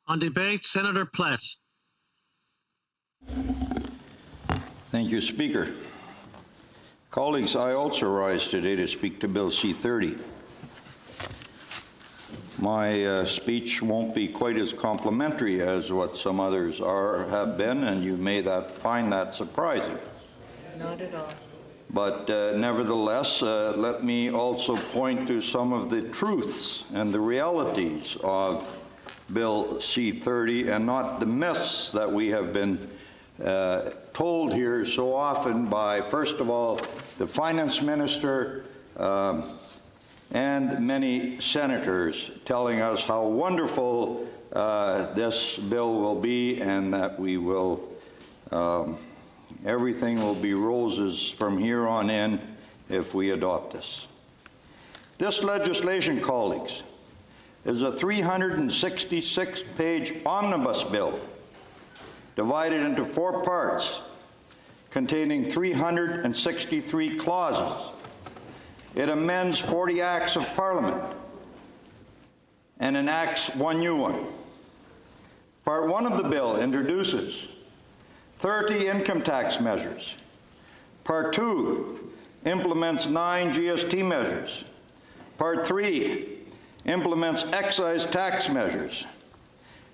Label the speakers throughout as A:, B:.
A: On debate, Senator Plett.
B: Thank you, Speaker. Colleagues, I also rise today to speak to Bill C-30. My speech won't be quite as complimentary as what some others have been, and you may find that surprising.
C: Not at all.
B: But nevertheless, let me also point to some of the truths and the realities of Bill C-30 and not the myths that we have been told here so often by, first of all, the Finance Minister and many senators telling us how wonderful this bill will be and that we will everything will be roses from here on in if we adopt this. This legislation, colleagues, is a 366-page omnibus bill divided into 4 parts containing 363 clauses. It amends 40 acts of Parliament and enacts 1 new one. Part 1 of the bill introduces 30 income tax measures. Part 2 implements 9 GST measures. Part 3 implements excise tax measures.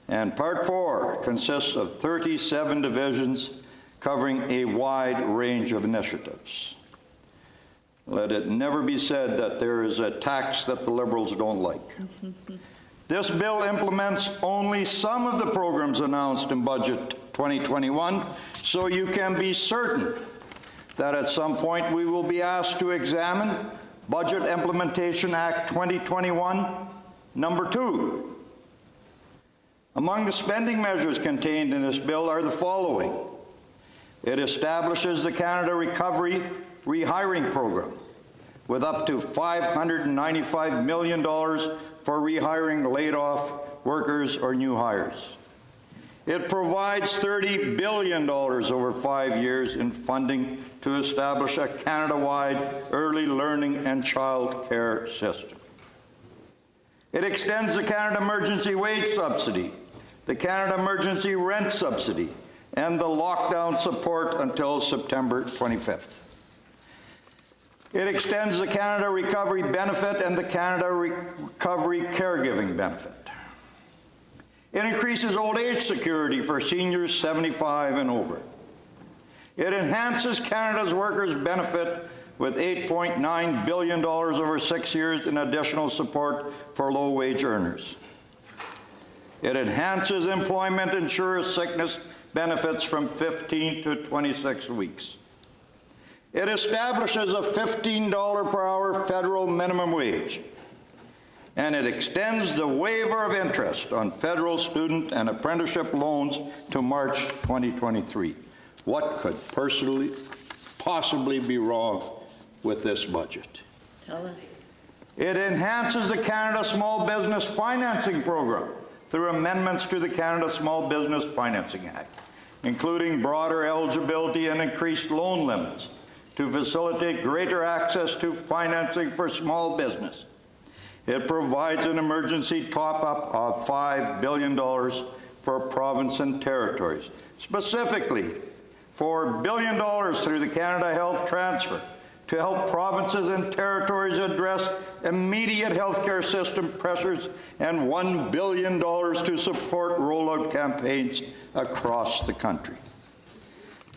B: And Part 4 consists of 37 divisions covering a wide range of initiatives. Let it never be said that there is a tax that the Liberals don't like. This bill implements only some of the programs announced in Budget 2021, so you can be certain that at some point we will be asked to examine Budget Implementation Act 2021, number 2. Among the spending measures contained in this bill are the following. It establishes the Canada Recovery Rehiring Program with up to $595 million for rehiring laid-off workers or new hires. It provides $30 billion over 5 years in funding to establish a Canada-wide early learning and child care system. It extends the Canada Emergency Wage Subsidy, the Canada Emergency Rent Subsidy, and the lockdown support until September 25th. It extends the Canada Recovery Benefit and the Canada Recovery Caregiving Benefit. It increases old age security for seniors 75 and over. It enhances Canada's workers' benefit with $8.9 billion over 6 years in additional support for low-wage earners. It enhances employment insurance sickness benefits from 15 to 26 weeks. It establishes a $15 per hour federal minimum wage, and it extends the waiver of interest on federal student and apprenticeship loans to March 2023. What could possibly be wrong with this budget?
C: Tell us.
B: It enhances the Canada Small Business Financing Program through amendments to the Canada Small Business Financing Act, including broader eligibility and increased loan limits to facilitate greater access to financing for small business. It provides an emergency top-up of $5 billion for province and territories, specifically $4 billion through the Canada Health Transfer to help provinces and territories address immediate healthcare system pressures, and $1 billion to support rollout campaigns across the country.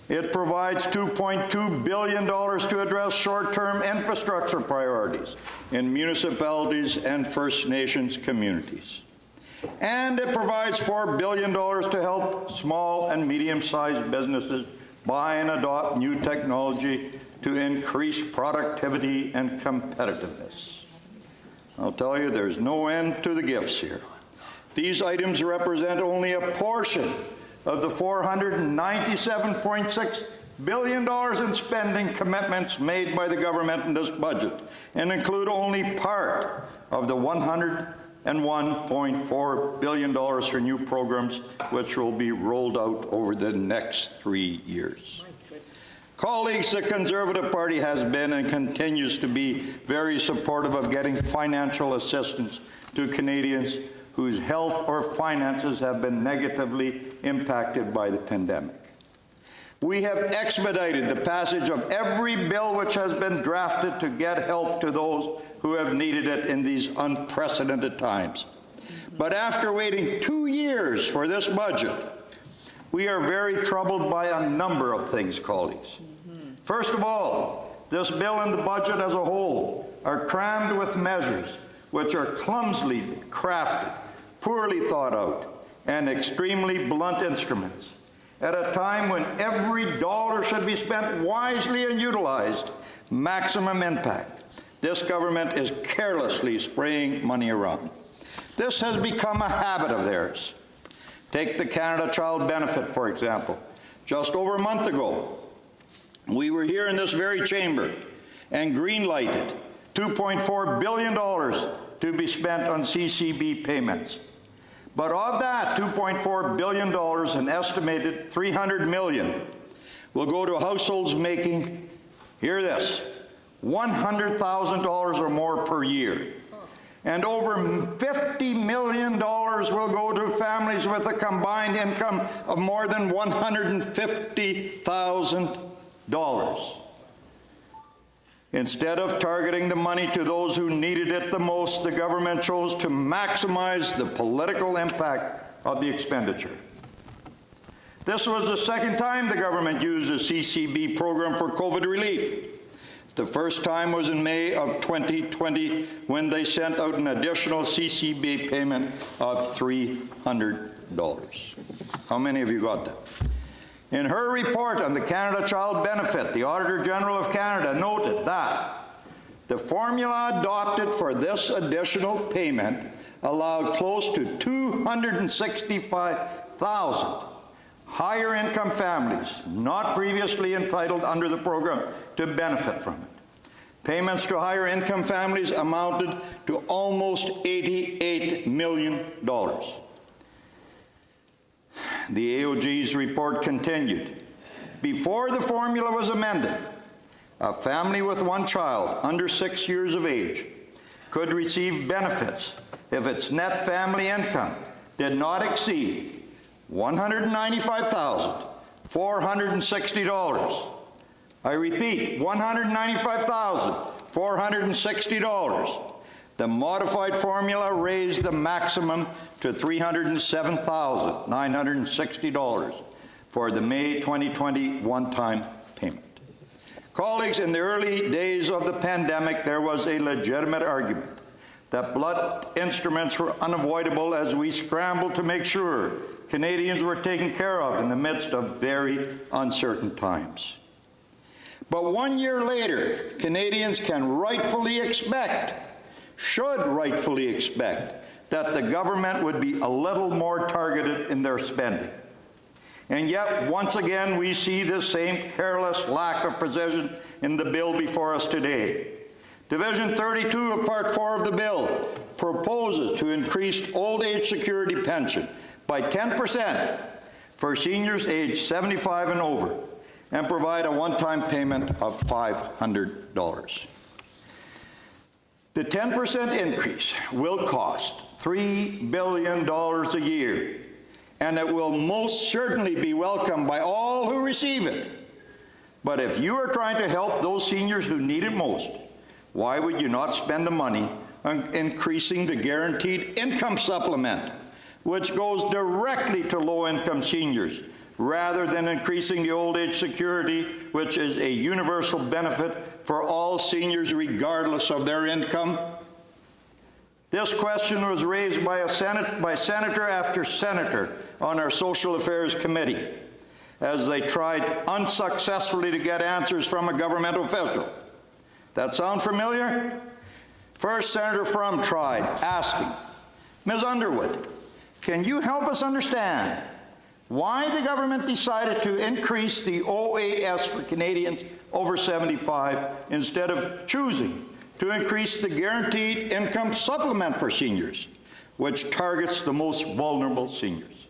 B: It provides $2.2 billion to address short-term infrastructure priorities in municipalities and First Nations communities. And it provides $4 billion to help small and medium-sized businesses buy and adopt new technology to increase productivity and competitiveness. I'll tell you, there's no end to the gifts here. These items represent only a portion of the $497.6 billion in spending commitments made by the government in this budget, and include only part of the $101.4 billion for new programs which will be rolled out over the next 3 years. Colleagues, the Conservative Party has been and continues to be very supportive of getting financial assistance to Canadians whose health or finances have been negatively impacted by the pandemic. We have expedited the passage of every bill which has been drafted to get help to those who have needed it in these unprecedented times. But after waiting 2 years for this budget, we are very troubled by a number of things, colleagues. First of all, this bill and the budget as a whole are crammed with measures which are clumsily crafted, poorly thought out, and extremely blunt instruments. At a time when every dollar should be spent wisely and utilized maximum impact, this government is carelessly spraying money around. This has become a habit of theirs. Take the Canada Child Benefit, for example. Just over a month ago, we were here in this very chamber and green-lighted $2.4 billion to be spent on CCB payments. But of that $2.4 billion, an estimated $300 million will go to households making, hear this, $100,000 or more per year. And over $50 million will go to families with a combined income of more than $150,000. Instead of targeting the money to those who needed it the most, the government chose to maximize the political impact of the expenditure. This was the second time the government used the CCB program for COVID relief. The first time was in May of 2020 when they sent out an additional CCB payment of $300. How many of you got that? In her report on the Canada Child Benefit, the Auditor General of Canada noted that the formula adopted for this additional payment allowed close to 265,000 higher income families not previously entitled under the program to benefit from it. Payments to higher income families amounted to almost $88 million. The AOG's report continued. Before the formula was amended, a family with one child under 6 years of age could receive benefits if its net family income did not exceed $195,460. I repeat, $195,460. The modified formula raised the maximum to $307,960 for the May 2020 one-time payment. Colleagues, in the early days of the pandemic, there was a legitimate argument that blunt instruments were unavoidable as we scrambled to make sure Canadians were taken care of in the midst of very uncertain times. But 1 year later, Canadians can rightfully expect, should rightfully expect, that the government would be a little more targeted in their spending. And yet, once again, we see this same careless lack of precision in the bill before us today. Division 32 of Part 4 of the bill proposes to increase old age security pension by 10% for seniors aged 75 and over, and provide a one-time payment of $500. The 10% increase will cost $3 billion a year, and it will most certainly be welcomed by all who receive it. But if you are trying to help those seniors who need it most, why would you not spend the money on increasing the guaranteed income supplement, which goes directly to low-income seniors, rather than increasing the old age security, which is a universal benefit for all seniors regardless of their income? This question was raised by senator after senator on our Social Affairs Committee as they tried unsuccessfully to get answers from a government official. That sound familiar? First, Senator Frum tried, asking, Ms. Underwood, can you help us understand why the government decided to increase the OAS for Canadians over 75 instead of choosing to increase the guaranteed income supplement for seniors, which targets the most vulnerable seniors?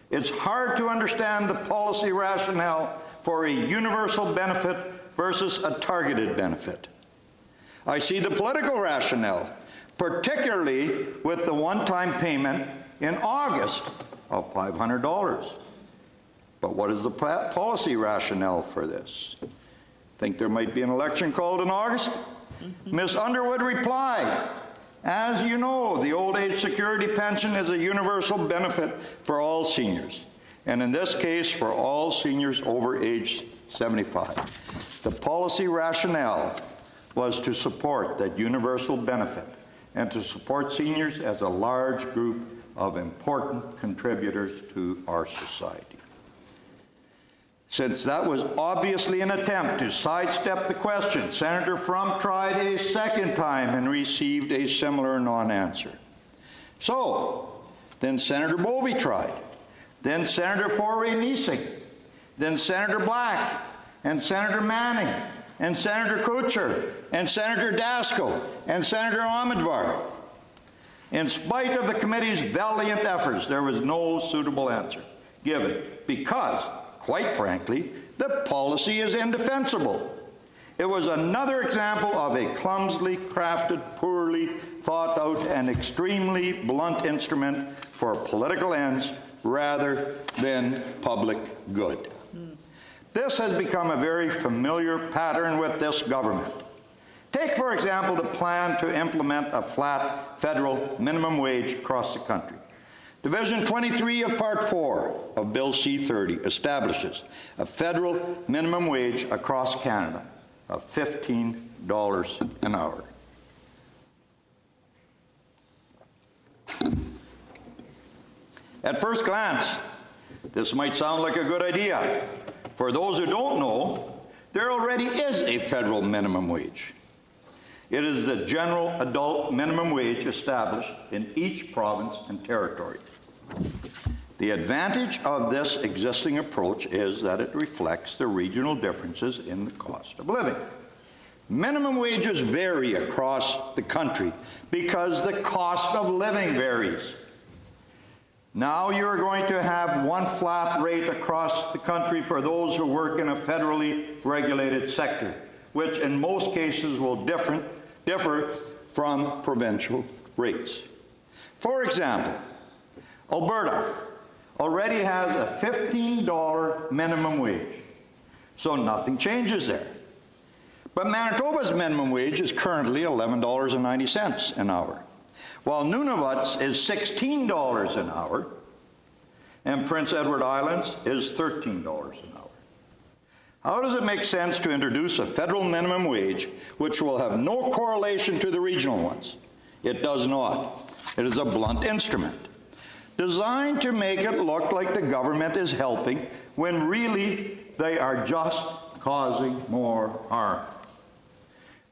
B: It's hard to understand the policy rationale for a universal benefit versus a targeted benefit. I see the political rationale, particularly with the one-time payment in August of $500. But what is the policy rationale for this? Think there might be an election called in August? Ms. Underwood replied, as you know, the old age security pension is a universal benefit for all seniors, and in this case, for all seniors over age 75. The policy rationale was to support that universal benefit and to support seniors as a large group of important contributors to our society. Since that was obviously an attempt to sidestep the question, Senator Frump tried a second time and received a similar non-answer. So, then Senator Bovey tried, then Senator Foray-Niesing, then Senator Black, and Senator Manning, and Senator Kuchar, and Senator Dasko, and Senator Ahmedvar. In spite of the committee's valiant efforts, there was no suitable answer given because, quite frankly, the policy is indefensible. It was another example of a clumsily crafted, poorly thought out, and extremely blunt instrument for political ends rather than public good. This has become a very familiar pattern with this government. Take, for example, the plan to implement a flat federal minimum wage across the country. Division 23 of Part 4 of Bill C-30 establishes a federal minimum wage across Canada of $15 an hour. At first glance, this might sound like a good idea. For those who don't know, there already is a federal minimum wage. It is the general adult minimum wage established in each province and territory. The advantage of this existing approach is that it reflects the regional differences in the cost of living. Minimum wages vary across the country because the cost of living varies. Now you're going to have one flat rate across the country for those who work in a federally regulated sector, which in most cases will differ from provincial rates. For example, Alberta already has a $15 minimum wage, so nothing changes there. But Manitoba's minimum wage is currently $11.90 an hour, while Nunavut's is $16 an hour, and Prince Edward Island's is $13 an hour. How does it make sense to introduce a federal minimum wage which will have no correlation to the regional ones? It does not. It is a blunt instrument, designed to make it look like the government is helping when really they are just causing more harm.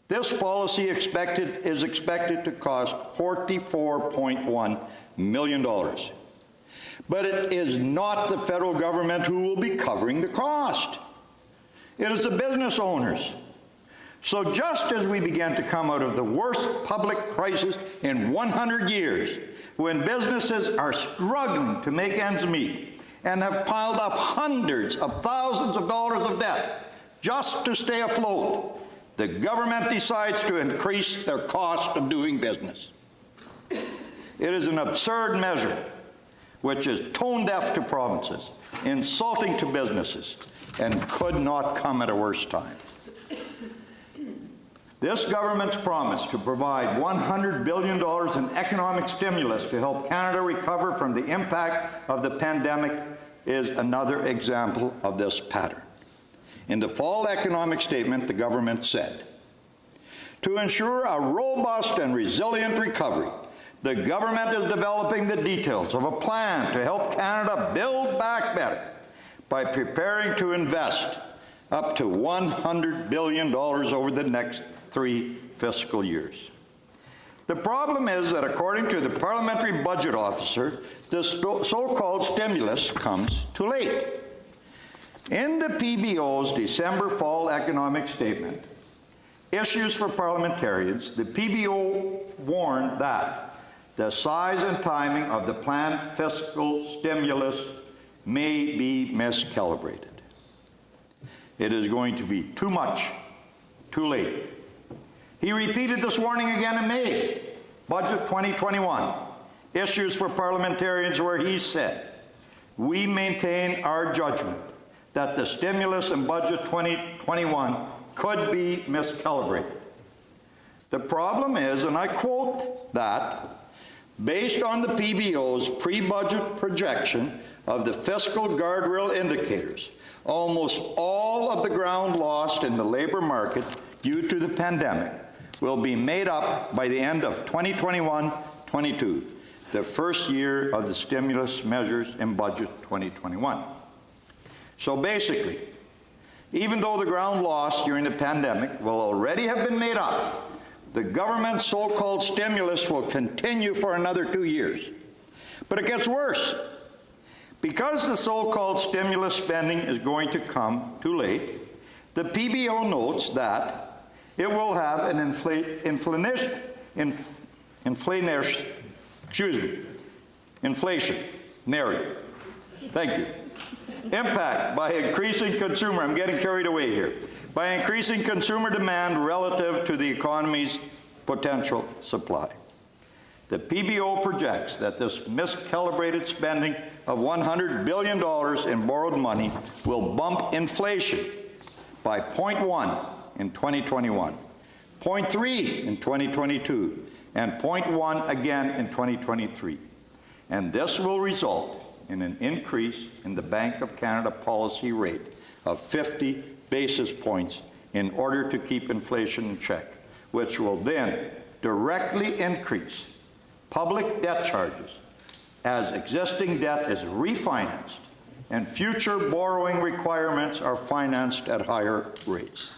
B: This policy is expected to cost $44.1 million. But it is not the federal government who will be covering the cost. It is the business owners. So just as we began to come out of the worst public crisis in 100 years, when businesses are struggling to make ends meet and have piled up hundreds of thousands of dollars of debt just to stay afloat, the government decides to increase their cost of doing business. It is an absurd measure which is tone deaf to provinces, insulting to businesses, and could not come at a worse time. This government's promise to provide $100 billion in economic stimulus to help Canada recover from the impact of the pandemic is another example of this pattern. In the fall economic statement, the government said, to ensure a robust and resilient recovery, the government is developing the details of a plan to help Canada build back better by preparing to invest up to $100 billion over the next 3 fiscal years. The problem is that according to the parliamentary budget officer, the so-called stimulus comes too late. In the PBO's December fall economic statement, Issues for Parliamentarians, the PBO warned that the size and timing of the planned fiscal stimulus may be miscalibrated. It is going to be too much, too late. He repeated this warning again in May, Budget 2021, issues for parliamentarians where he said, we maintain our judgment that the stimulus in Budget 2021 could be miscalibrated. The problem is, and I quote that, based on the PBO's pre-budget projection of the fiscal guardrail indicators, almost all of the ground lost in the labor market due to the pandemic will be made up by the end of 2021-22, the first year of the stimulus measures in Budget 2021. So basically, even though the ground lost during the pandemic will already have been made up, the government's so-called stimulus will continue for another 2 years. But it gets worse. Because the so-called stimulus spending is going to come too late, the PBO notes that it will have an inflationary impact by increasing consumer, I'm getting carried away here, by increasing consumer demand relative to the economy's potential supply. The PBO projects that this miscalibrated spending of $100 billion in borrowed money will bump inflation by 0.1 in 2021, 0.3 in 2022, and 0.1 again in 2023. And this will result in an increase in the Bank of Canada policy rate of 50 basis points in order to keep inflation in check, which will then directly increase public debt charges as existing debt is refinanced and future borrowing requirements are financed at higher rates.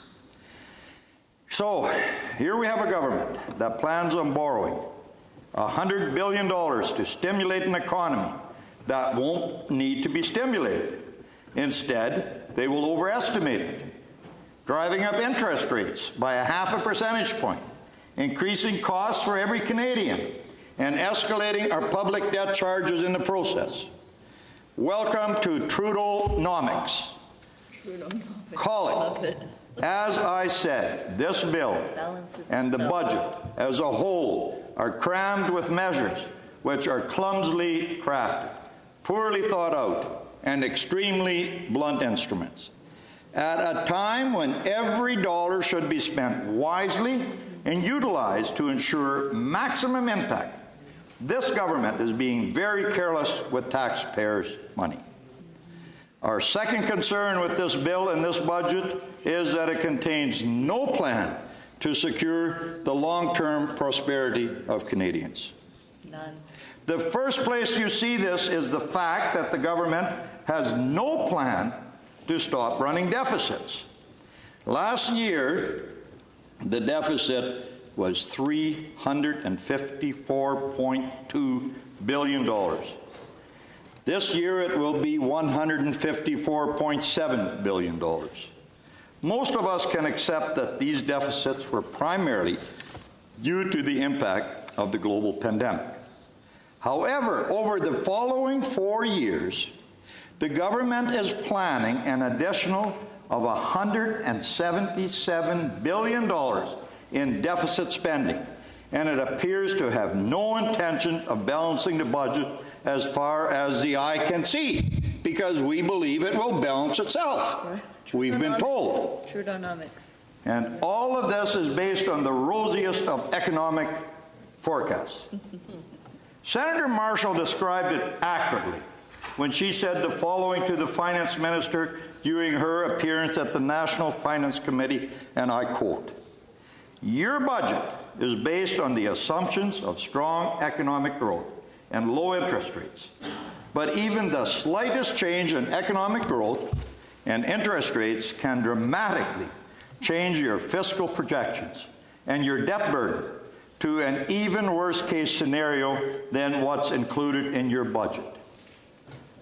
B: So here we have a government that plans on borrowing $100 billion to stimulate an economy that won't need to be stimulated. Instead, they will overestimate it, driving up interest rates by 0.5 percentage point, increasing costs for every Canadian, and escalating our public debt charges in the process. Welcome to Trudeau-nomics. Call it. As I said, this bill and the budget as a whole are crammed with measures which are clumsily crafted, poorly thought out, and extremely blunt instruments. At a time when every dollar should be spent wisely and utilized to ensure maximum impact, this government is being very careless with taxpayers' money. Our second concern with this bill and this budget is that it contains no plan to secure the long-term prosperity of Canadians.
C: None.
B: The first place you see this is the fact that the government has no plan to stop running deficits. Last year, the deficit was $354.2 billion. This year it will be $154.7 billion. Most of us can accept that these deficits were primarily due to the impact of the global pandemic. However, over the following 4 years, the government is planning an additional of $177 billion in deficit spending, and it appears to have no intention of balancing the budget as far as the eye can see, because we believe it will balance itself. We've been told.
C: Trudeaunomics.
B: And all of this is based on the rosiest of economic forecasts. Senator Marshall described it accurately when she said the following to the finance minister during her appearance at the National Finance Committee, and I quote, "Your budget is based on the assumptions of strong economic growth and low interest rates. But even the slightest change in economic growth and interest rates can dramatically change your fiscal projections and your debt burden to an even worse case scenario than what's included in your budget.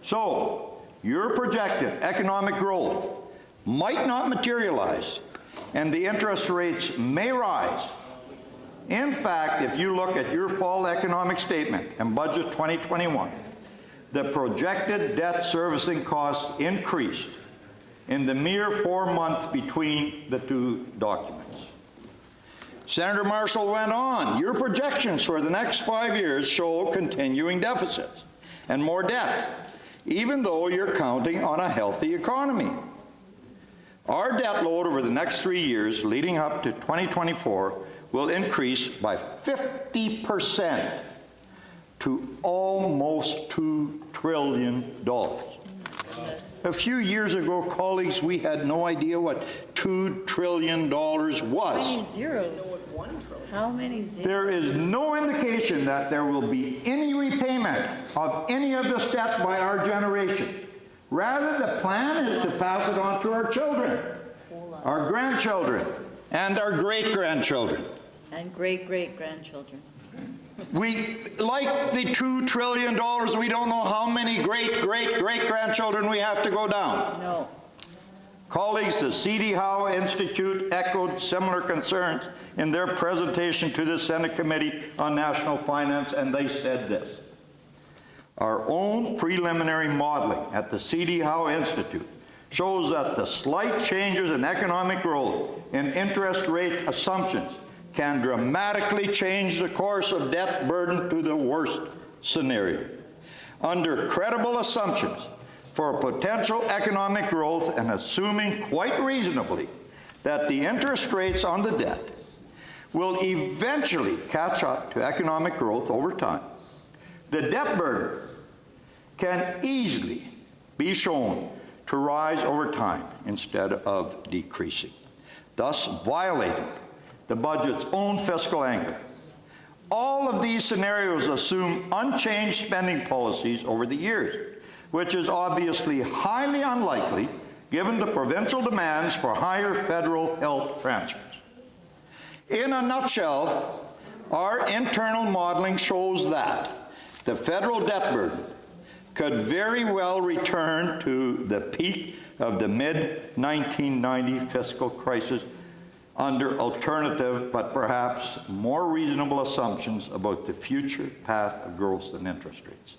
B: So, your projected economic growth might not materialize, and the interest rates may rise. In fact, if you look at your fall economic statement and Budget 2021, the projected debt servicing costs increased in the mere 4 months between the two documents. Senator Marshall went on, your projections for the next 5 years show continuing deficits and more debt, even though you're counting on a healthy economy. Our debt load over the next 3 years, leading up to 2024, will increase by 50% to almost $2 trillion. A few years ago, colleagues, we had no idea what $2 trillion was.
C: How many zeros? How many zeros?
B: There is no indication that there will be any repayment of any of this debt by our generation. Rather, the plan is to pass it on to our children, our grandchildren, and our great-grandchildren.
C: And great-great-grandchildren.
B: We, like the $2 trillion, we don't know how many great-great-great-grandchildren we have to go down.
C: No.
B: Colleagues, the C.D. Howe Institute echoed similar concerns in their presentation to the Senate Committee on National Finance, and they said this. Our own preliminary modeling at the C.D. Howe Institute shows that the slight changes in economic growth and interest rate assumptions can dramatically change the course of debt burden to the worst scenario. Under credible assumptions for potential economic growth and assuming quite reasonably that the interest rates on the debt will eventually catch up to economic growth over time, the debt burden can easily be shown to rise over time instead of decreasing, thus violating the budget's own fiscal anchor. All of these scenarios assume unchanged spending policies over the years, which is obviously highly unlikely given the provincial demands for higher federal health transfers. In a nutshell, our internal modeling shows that the federal debt burden could very well return to the peak of the mid-1990 fiscal crisis under alternative but perhaps more reasonable assumptions about the future path of growth and interest rates.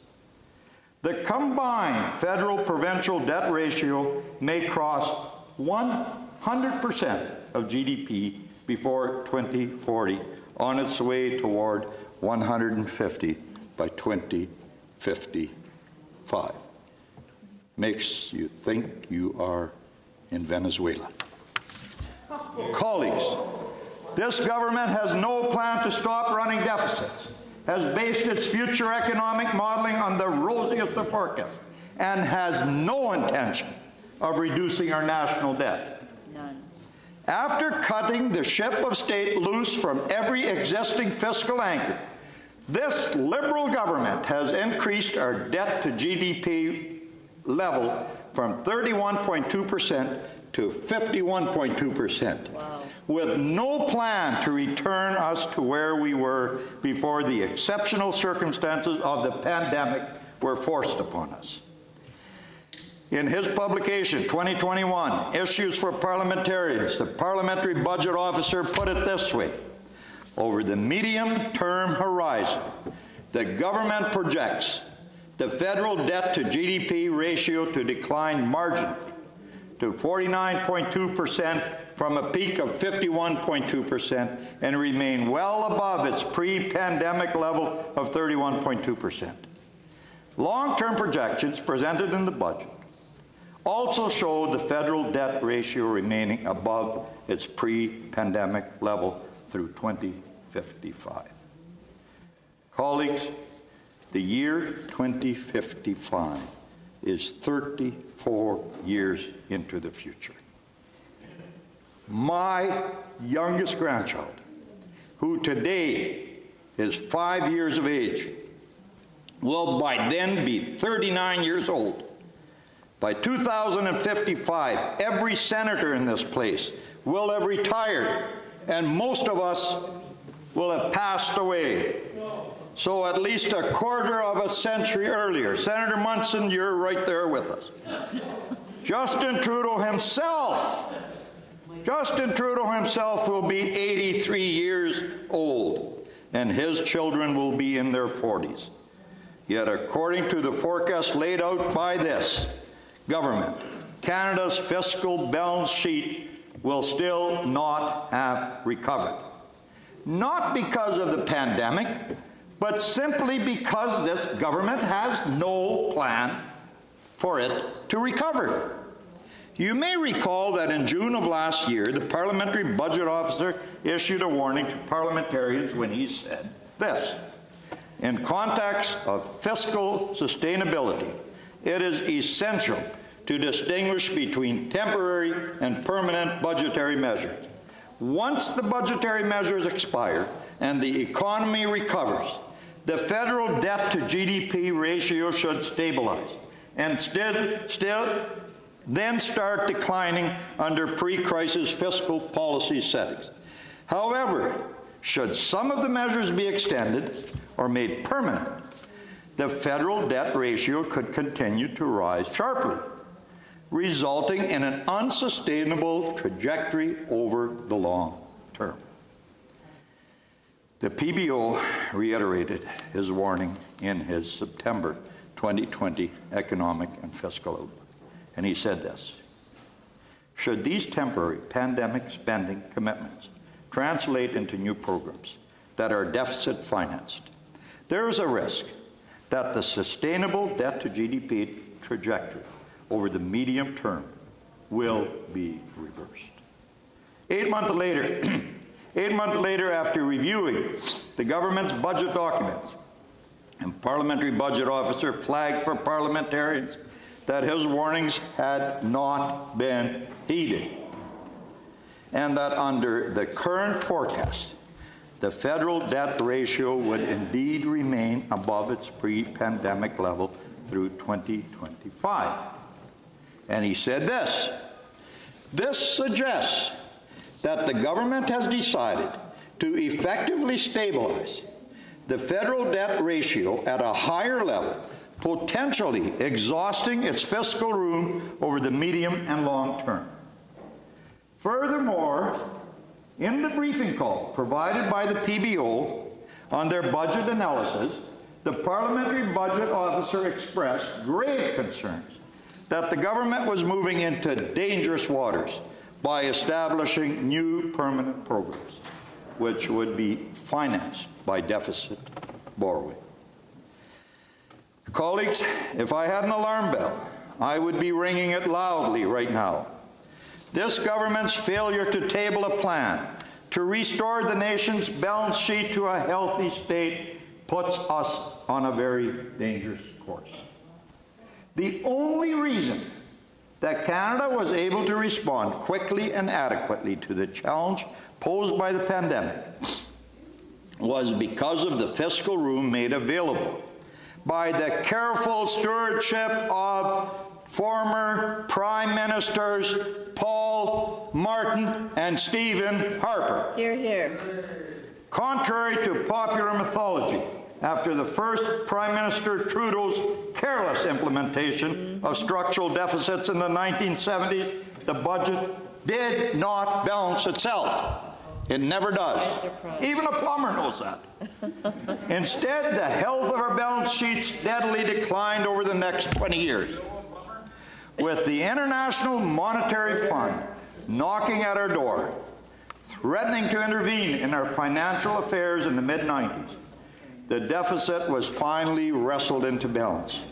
B: The combined federal-provincial debt ratio may cross 100% of GDP before 2040, on its way toward 150 by 2055. Makes you think you are in Venezuela. Colleagues, this government has no plan to stop running deficits, has based its future economic modeling on the rosiest of forecasts, and has no intention of reducing our national debt.
C: None.
B: After cutting the ship of state loose from every existing fiscal anchor, this Liberal government has increased our debt to GDP level from 31.2% to 51.2%,
C: Wow.
B: with no plan to return us to where we were before the exceptional circumstances of the pandemic were forced upon us. In his publication, 2021, Issues for Parliamentarians, the Parliamentary Budget Officer put it this way: over the medium-term horizon, the government projects the federal debt to GDP ratio to decline marginally to 49.2% from a peak of 51.2% and remain well above its pre-pandemic level of 31.2%. Long-term projections presented in the budget also show the federal debt ratio remaining above its pre-pandemic level through 2055. Colleagues, the year 2055 is 34 years into the future. My youngest grandchild, who today is 5 years of age, will by then be 39 years old. By 2055, every senator in this place will have retired, and most of us will have passed away. So at least a quarter of a century earlier. Senator Munson, you're right there with us. Justin Trudeau himself will be 83 years old, and his children will be in their 40s. Yet according to the forecast laid out by this government, Canada's fiscal balance sheet will still not have recovered. not because of the pandemic, but simply because this government has no plan for it to recover. You may recall that in June of last year, the parliamentary budget officer issued a warning to parliamentarians when he said this: in context of fiscal sustainability, it is essential to distinguish between temporary and permanent budgetary measures. Once the budgetary measures expire and the economy recovers, the federal debt to GDP ratio should stabilize and then start declining under pre-crisis fiscal policy settings. However, should some of the measures be extended or made permanent, the federal debt ratio could continue to rise sharply, resulting in an unsustainable trajectory over the long term. The PBO reiterated his warning in his September 2020 economic and fiscal outlook, and he said this: should these temporary pandemic spending commitments translate into new programs that are deficit financed, there is a risk that the sustainable debt to GDP trajectory over the medium term will be reversed. 8 months later, after reviewing the government's budget documents, and parliamentary budget officer flagged for parliamentarians that his warnings had not been heeded, and that under the current forecast, the federal debt ratio would indeed remain above its pre-pandemic level through 2025. And he said this: this suggests that the government has decided to effectively stabilize the federal debt ratio at a higher level, potentially exhausting its fiscal room over the medium and long term. Furthermore, in the briefing call provided by the PBO on their budget analysis, the parliamentary budget officer expressed grave concerns that the government was moving into dangerous waters by establishing new permanent programs, which would be financed by deficit borrowing. Colleagues, if I had an alarm bell, I would be ringing it loudly right now. This government's failure to table a plan to restore the nation's balance sheet to a healthy state puts us on a very dangerous course. The only reason that Canada was able to respond quickly and adequately to the challenge posed by the pandemic was because of the fiscal room made available by the careful stewardship of former Prime Ministers Paul Martin and Stephen Harper.
C: Hear, hear.
B: Contrary to popular mythology, after the first Prime Minister Trudeau's careless implementation of structural deficits in the 1970s, the budget did not balance itself. It never does. Even a plumber knows that. Instead, the health of our balance sheet steadily declined over the next 20 years. With the International Monetary Fund knocking at our door, threatening to intervene in our financial affairs in the mid-90s, the deficit was finally wrestled into balance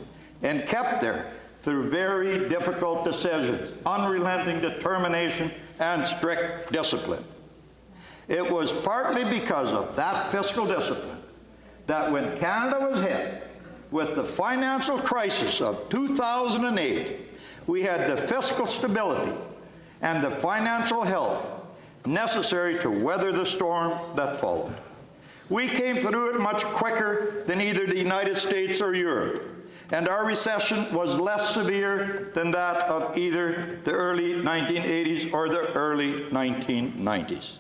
B: and kept there through very difficult decisions, unrelenting determination, and strict discipline. It was partly because of that fiscal discipline that when Canada was hit with the financial crisis of 2008, we had the fiscal stability and the financial health necessary to weather the storm that followed. We came through it much quicker than either the United States or Europe, and our recession was less severe than that of either the early 1980s or the early 1990s.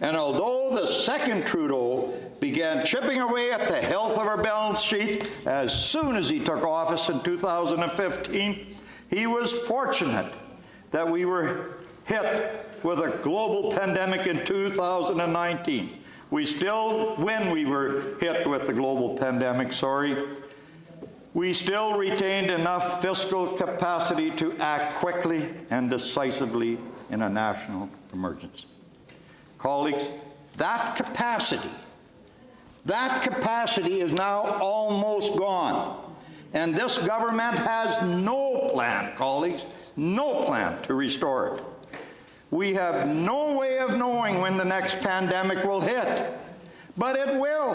B: And although the second Trudeau began chipping away at the health of our balance sheet as soon as he took office in 2015, he was fortunate that we were hit with a global pandemic in 2019. When we were hit with the global pandemic, we still retained enough fiscal capacity to act quickly and decisively in a national emergency. Colleagues, That capacity is now almost gone. And this government has no plan, colleagues, no plan to restore it. We have no way of knowing when the next pandemic will hit, but it will.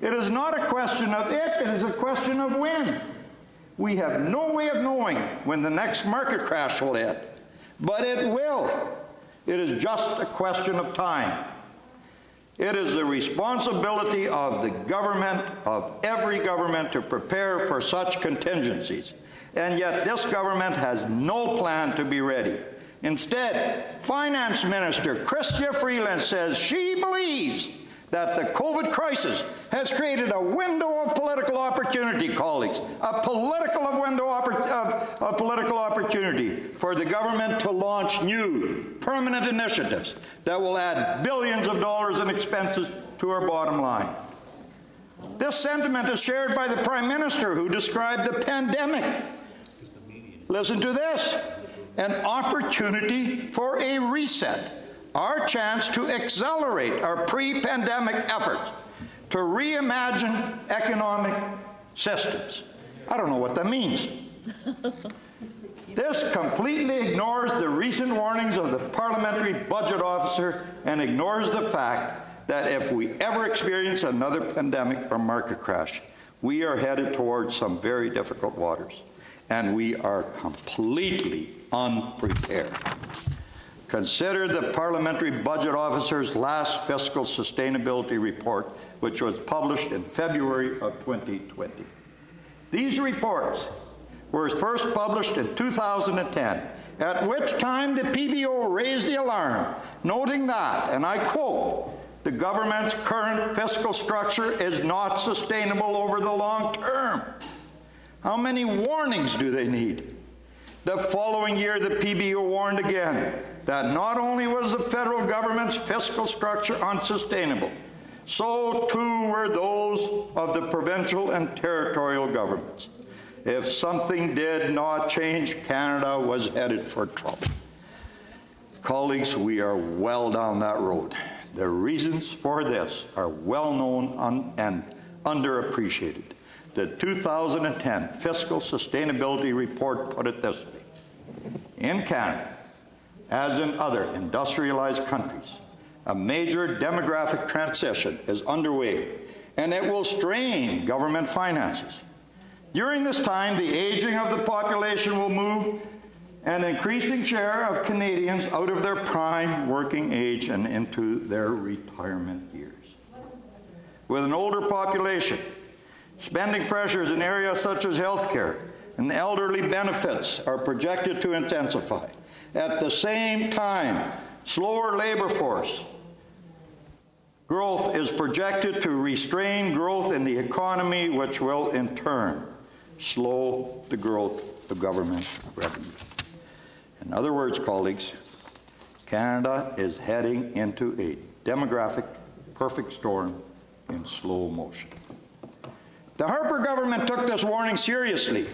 B: It is not a question of it is a question of when. We have no way of knowing when the next market crash will hit, but it will. It is just a question of time. It is the responsibility of the government, of every government, to prepare for such contingencies. And yet this government has no plan to be ready. Instead, Finance Minister Chrystia Freeland says she believes that the COVID crisis has created a window of political opportunity, colleagues, a political opportunity for the government to launch new, permanent initiatives that will add billions of dollars in expenses to our bottom line. This sentiment is shared by the Prime Minister, who described the pandemic. Listen to this: an opportunity for a reset. Our chance to accelerate our pre-pandemic efforts to reimagine economic systems. I don't know what that means. This completely ignores the recent warnings of the Parliamentary Budget Officer and ignores the fact that if we ever experience another pandemic or market crash, we are headed towards some very difficult waters, and we are completely unprepared. Consider the Parliamentary Budget Officer's last fiscal sustainability report, which was published in February of 2020. These reports were first published in 2010, at which time the PBO raised the alarm, noting that, and I quote, "The government's current fiscal structure is not sustainable over the long term." How many warnings do they need? The following year, the PBO warned again that not only was the federal government's fiscal structure unsustainable, so too were those of the provincial and territorial governments. If something did not change, Canada was headed for trouble. Colleagues, we are well down that road. The reasons for this are well known and underappreciated. The 2010 Fiscal Sustainability Report put it this way: in Canada, as in other industrialized countries, a major demographic transition is underway, and it will strain government finances. During this time, the aging of the population will move an increasing share of Canadians out of their prime working age and into their retirement years. With an older population, spending pressures in areas such as healthcare and elderly benefits are projected to intensify. At the same time, slower labor force growth is projected to restrain growth in the economy, which will in turn slow the growth of government revenue. In other words, colleagues, Canada is heading into a demographic perfect storm in slow motion. The Harper government took this warning seriously.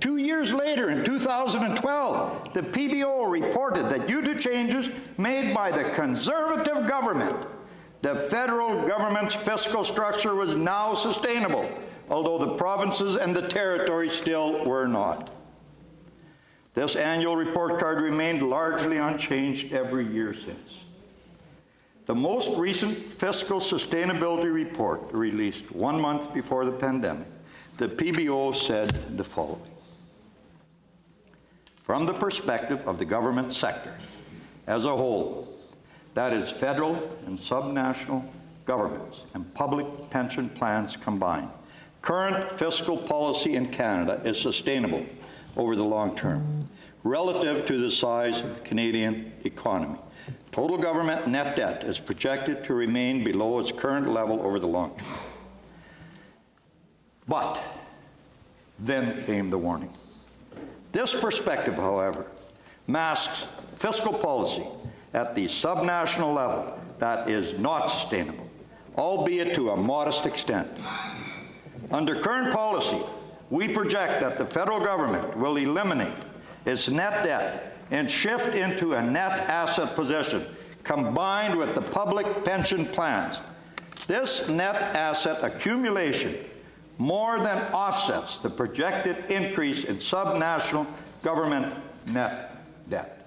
B: 2 years later, in 2012, the PBO reported that due to changes made by the Conservative government, the federal government's fiscal structure was now sustainable, although the provinces and the territories still were not. This annual report card remained largely unchanged every year since. The most recent fiscal sustainability report, released 1 month before the pandemic, the PBO said the following: from the perspective of the government sector as a whole, that is federal and subnational governments and public pension plans combined, current fiscal policy in Canada is sustainable over the long term relative to the size of the Canadian economy. Total government net debt is projected to remain below its current level over the long term. But then came the warning. This perspective, however, masks fiscal policy at the subnational level that is not sustainable, albeit to a modest extent. Under current policy, we project that the federal government will eliminate its net debt and shift into a net asset position, combined with the public pension plans. This net asset accumulation more than offsets the projected increase in subnational government net debt.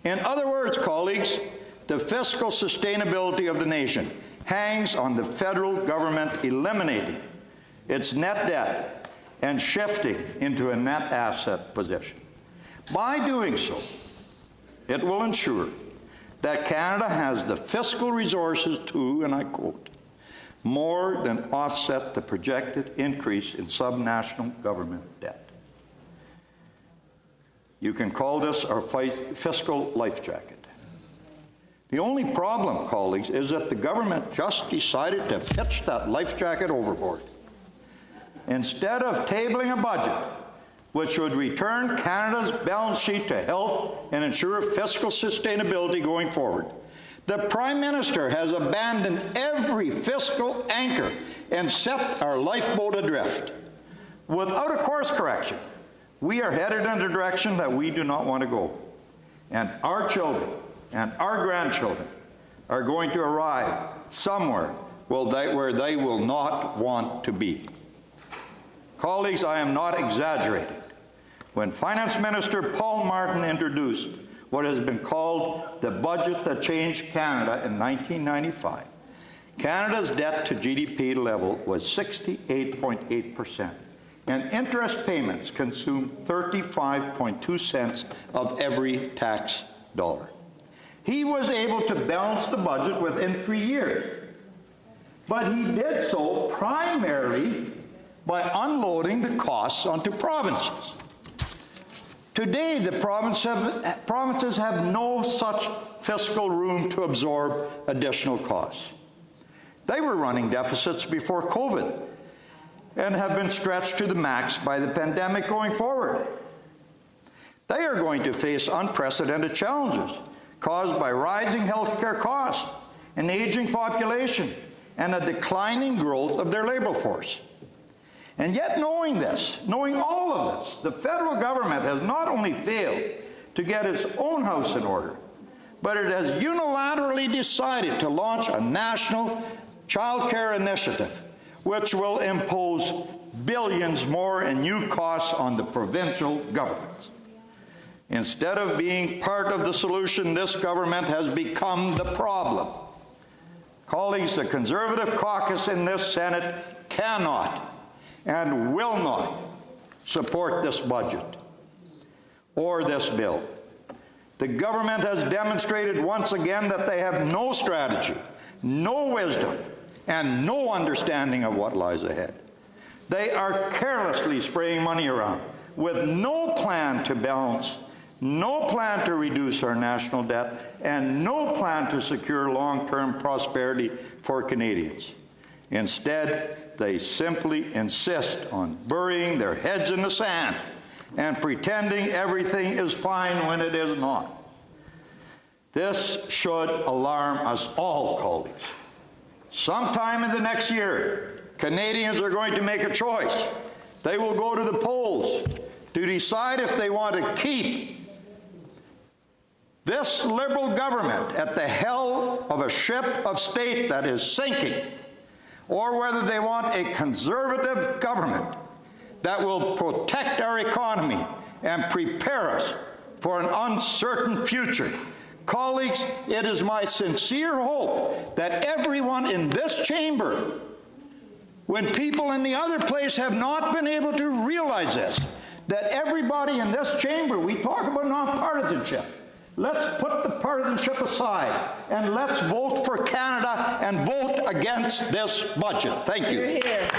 B: In other words, colleagues, the fiscal sustainability of the nation hangs on the federal government eliminating its net debt and shifting into a net asset position. By doing so, it will ensure that Canada has the fiscal resources to, and I quote, more than offset the projected increase in subnational government debt. You can call this our fiscal life jacket. The only problem, colleagues, is that the government just decided to pitch that life jacket overboard. Instead of tabling a budget which would return Canada's balance sheet to health and ensure fiscal sustainability going forward, the Prime Minister has abandoned every fiscal anchor and set our lifeboat adrift. Without a course correction, we are headed in a direction that we do not want to go. And our children and our grandchildren are going to arrive somewhere where they will not want to be. Colleagues, I am not exaggerating. When Finance Minister Paul Martin introduced what has been called the budget that changed Canada in 1995, Canada's debt to GDP level was 68.8%, and interest payments consumed 35.2 cents of every tax dollar. He was able to balance the budget within 3 years, but he did so primarily by unloading the costs onto provinces. Today, the provinces have no such fiscal room to absorb additional costs. They were running deficits before COVID and have been stretched to the max by the pandemic going forward. They are going to face unprecedented challenges caused by rising healthcare costs, an aging population, and a declining growth of their labor force. And yet, knowing this, knowing all of this, the federal government has not only failed to get its own house in order, but it has unilaterally decided to launch a national child care initiative, which will impose billions more in new costs on the provincial governments. Instead of being part of the solution, this government has become the problem. Colleagues, the Conservative caucus in this Senate cannot and will not support this budget or this bill. The government has demonstrated once again that they have no strategy, no wisdom, and no understanding of what lies ahead. They are carelessly spraying money around with no plan to balance, no plan to reduce our national debt, and no plan to secure long-term prosperity for Canadians. Instead, they simply insist on burying their heads in the sand and pretending everything is fine when it is not. This should alarm us all, colleagues. Sometime in the next year, Canadians are going to make a choice. They will go to the polls to decide if they want to keep this Liberal government at the helm of a ship of state that is sinking, or whether they want a Conservative government that will protect our economy and prepare us for an uncertain future. Colleagues, it is my sincere hope that everyone in this chamber, when people in the other place have not been able to realize this, that everybody in this chamber, we talk about nonpartisanship. Let's put the partisanship aside and let's vote for Canada and vote against this budget. Thank you.
C: You're here.